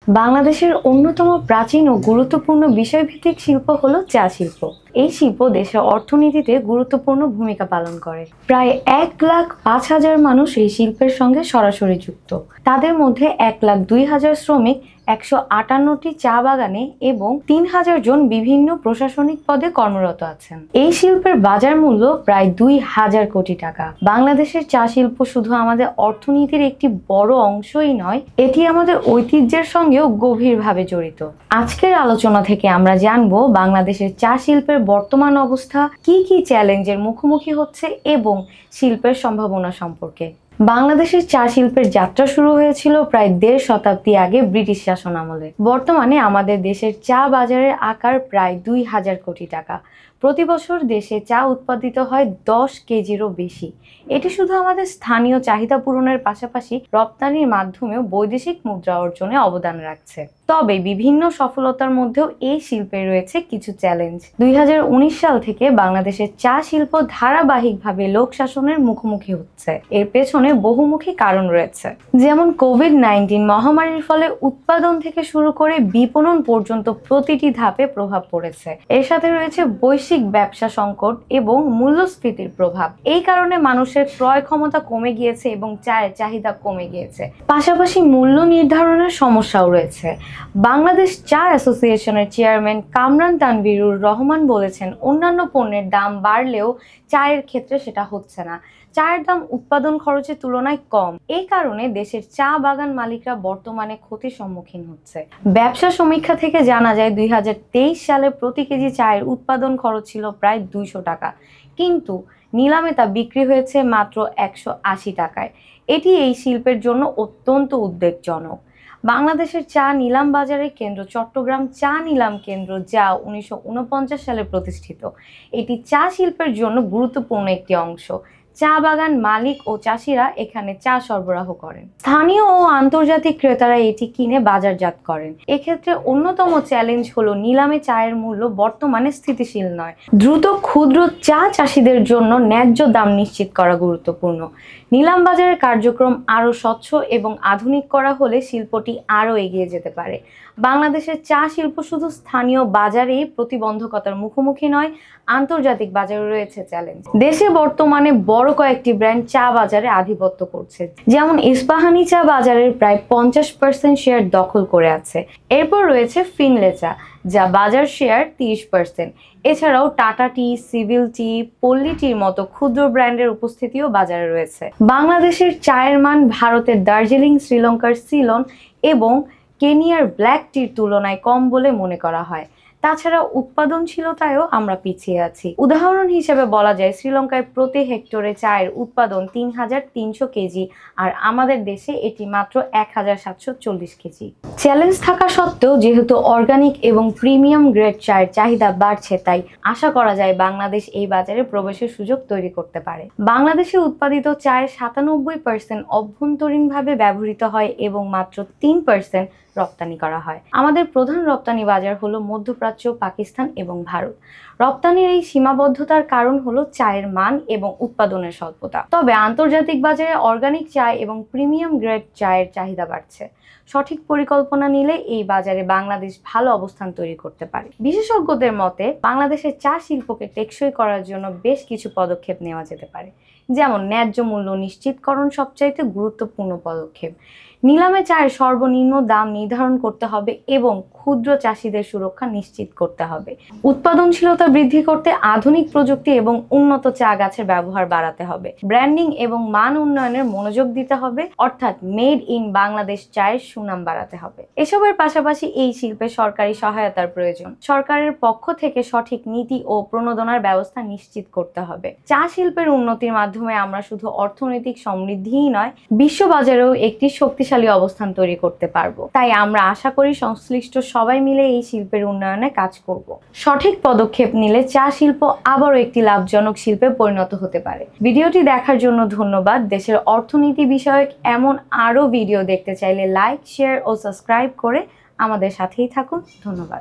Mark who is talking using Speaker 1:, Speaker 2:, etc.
Speaker 1: বাংলাদেশের অন্যতম প্রাচীন ও গুরুত্বপূর্ণ বিষয়ভিত্তিক শিল্প হলো চা শিল্প। এই শিল্প দেশের অর্থনীতিতে গুরুত্বপূর্ণ ভূমিকা পালন করে। প্রায় 1,05,000 মানুষ এই শিল্পের সঙ্গে সরাসরি যুক্ত। তাদের মধ্যে 1,02,000 শ্রমিক 158টি চা বাগানে এবং 3,000 জন বিভিন্ন প্রশাসনিক পদে কর্মরত আছেন। এই শিল্পের বাজার মূল্য প্রায় 2,000 কোটি টাকা। বাংলাদেশের চা শিল্প শুধু আমাদের অর্থনীতির একটি বড় অংশই নয়, এটি আমাদের ঐতিহ্যের সঙ্গেও গভীরভাবে জড়িত। আজকের আলোচনা থেকে আমরা জানবো বাংলাদেশের চা শিল্পের বর্তমান অবস্থা, কি কি চ্যালেঞ্জের মুখোমুখি হচ্ছে এবং শিল্পের সম্ভাবনা সম্পর্কে। বাংলাদেশের চা শিল্পের যাত্রা শুরু হয়েছিল প্রায় 1.5 শতাব্দী আগে ব্রিটিশ শাসন আমলে। বর্তমানে আমাদের দেশের চা বাজারের আকার প্রায় 2,000 কোটি টাকা। প্রতি বছর দেশে চা উৎপাদিত হয় 10 কেজিরও বেশি। এটি শুধু আমাদের স্থানীয় চাহিদা পূরণের পাশাপাশি রপ্তানির মাধ্যমেও বৈদেশিক মুদ্রা অর্জনে অবদান রাখছে। তবে বিভিন্ন সফলতার মধ্যেও এই শিল্পে রয়েছে কিছু চ্যালেঞ্জ। 2019 সাল থেকে বাংলাদেশের চা শিল্প ধারাবাহিকভাবে লোক শাসনের মুখোমুখি হচ্ছে। এর পেছনে বহুমুখী কারণ রয়েছে, যেমন কোভিড-19 মহামারীর ফলে উৎপাদন থেকে শুরু করে বিপণন পর্যন্ত প্রতিটি ধাপে প্রভাব পড়েছে। এর সাথে রয়েছে বৈশ্বিক ব্যবসা সংকট এবং মূল্যস্ফীতির প্রভাব। এই কারণে মানুষের ক্রয় ক্ষমতা কমে গিয়েছে এবং চায়ের চাহিদা কমে গিয়েছে। পাশাপাশি মূল্য নির্ধারণের সমস্যাও রয়েছে। বাংলাদেশ চা অ্যাসোসিয়েশনের চেয়ারম্যান কামরান তানভীরুর রহমান বলেছেন, অন্যান্য পণ্যের দাম বাড়লেও চায়ের ক্ষেত্রে সেটা হচ্ছে না। চায়ের দাম উৎপাদন খরচের তুলনায় কম। এই কারণে দেশের চা বাগান মালিকরা বর্তমানে ক্ষতির সম্মুখীন হচ্ছে। ব্যবসা সমীক্ষা থেকে জানা যায় 2023 সালে প্রতি কেজি চায়ের উৎপাদন খরচ ছিল প্রায় 200 টাকা, কিন্তু নিলামে তা বিক্রি হয়েছে মাত্র 180 টাকায়। এটি এই শিল্পের জন্য অত্যন্ত উদ্বেগজনক। বাংলাদেশের চা নিলাম বাজারের কেন্দ্র চট্টগ্রাম চা নিলাম কেন্দ্র, যা 1949 সালে প্রতিষ্ঠিত। এটি চা শিল্পের জন্য গুরুত্বপূর্ণ একটি অংশ। চা বাগান মালিক ও চাষিরা এখানে চা সরবরাহ করেন। স্থানীয় ও আন্তর্জাতিক ক্রেতারা এটি কিনে বাজারজাত করেন। এক্ষেত্রে অন্যতম চ্যালেঞ্জ হলো নিলামে চায়ের মূল্য বর্তমানে স্থিতিশীল নয়। দ্রুত ক্ষুদ্র চা চাষিদের জন্য ন্যায্য দাম নিশ্চিত করা গুরুত্বপূর্ণ। নিলাম বাজারের কার্যক্রম আরও স্বচ্ছ এবং আধুনিক করা হলে শিল্পটি আরও এগিয়ে যেতে পারে। বাংলাদেশের চা শিল্প শুধু স্থানীয় বাজারেই প্রতিবন্ধকতার মুখোমুখি নয়, আন্তর্জাতিক বাজারে রয়েছে চ্যালেঞ্জ। দেশে বর্তমানে বড় কয়েকটি ব্র্যান্ড চা বাজারে আধিপত্য করছে, যেমন ইস্পাহানি চা বাজারের প্রায় 50% শেয়ার দখল করে আছে। এরপর রয়েছে ফিনলে চা, যা বাজার শেয়ার 30%। এছাড়াও টাটা টি, সিভিল টি, পল্লী টির মতো ক্ষুদ্র ব্র্যান্ডের উপস্থিতিও বাজারে রয়েছে। বাংলাদেশের চায়ের মান ভারতের দার্জিলিং, শ্রীলঙ্কার সিলন এবং কেনিয়ার ব্ল্যাক টির তুলনায় কম বলে মনে করা হয়। তাছাড়া উৎপাদনশীলতায়ও আমরা পিছিয়ে আছি। উদাহরণ হিসেবে বলা যায়, শ্রীলঙ্কায় প্রতি হেক্টরে চায়ের উৎপাদন 3,300 কেজি, আর আমাদের দেশে এটি মাত্র 1,740 কেজি। চ্যালেঞ্জ থাকা সত্ত্বেও যেহেতু অর্গানিক এবং প্রিমিয়াম গ্রেড চায়ের চাহিদা বাড়ছে, তাই আশা করা যায় বাংলাদেশ এই বাজারে প্রবেশের সুযোগ তৈরি করতে পারে। বাংলাদেশে উৎপাদিত চায়ের 97% অভ্যন্তরীণভাবে ব্যবহৃত হয় এবং মাত্র 3% রপ্তানি করা হয়। আমাদের প্রধান রপ্তানি বাজার হলো মধ্যপ্রাচ্য, পাকিস্তান এবং ভারত। রপ্তানির এই সীমাবদ্ধতার কারণ হলো চায়ের মান এবং উৎপাদনের স্বল্পতা। তবে আন্তর্জাতিক বাজারে অর্গানিক চায় এবং প্রিমিয়াম গ্রেড চায়ের চাহিদা বাড়ছে। সঠিক পরিকল্পনা নিলে এই বাজারে বাংলাদেশ ভালো অবস্থান তৈরি করতে পারে। বিশেষজ্ঞদের মতে বাংলাদেশের চা শিল্পকে টেকসই করার জন্য বেশ কিছু পদক্ষেপ নেওয়া যেতে পারে, যেমন ন্যায্য মূল্য নিশ্চিতকরণ সবচাইতে গুরুত্বপূর্ণ পদক্ষেপ। নিলামে চায়ের সর্বনিম্ন দাম নির্ধারণ করতে হবে এবং ক্ষুদ্র চাষিদের সুরক্ষা নিশ্চিত করতে হবে। উৎপাদনশীলতা বৃদ্ধি করতে আধুনিক প্রযুক্তি এবং উন্নত চা গাছের ব্যবহার বাড়াতে হবে। ব্র্যান্ডিং এবং মান উন্নয়নের মনোযোগ দিতে হবে, অর্থাৎ মেড ইন বাংলাদেশ চায়ের সুনাম বাড়াতে হবে। এসবের পাশাপাশি এই শিল্পে সরকারি সহায়তার প্রয়োজন। সরকারের পক্ষ থেকে সঠিক নীতি ও প্রণোদনার ব্যবস্থা নিশ্চিত করতে হবে। চা শিল্পের উন্নতির মাধ্যমে আমরা শুধু অর্থনৈতিক সমৃদ্ধিই নয়, বিশ্ববাজারেও একটি শক্তিশালী অবস্থান তৈরি করতে পারবো। তাই আমরা আশা করি সংশ্লিষ্ট সবাই মিলে এই শিল্পের উন্নয়নে কাজ করব। সঠিক পদক্ষেপ নিলে চা শিল্প আবারও একটি লাভজনক শিল্পে পরিণত হতে পারে। ভিডিওটি দেখার জন্য ধন্যবাদ। দেশের অর্থনীতি বিষয়ক এমন আরও ভিডিও দেখতে চাইলে লাইক, শেয়ার ও সাবস্ক্রাইব করে আমাদের সাথেই থাকুন। ধন্যবাদ।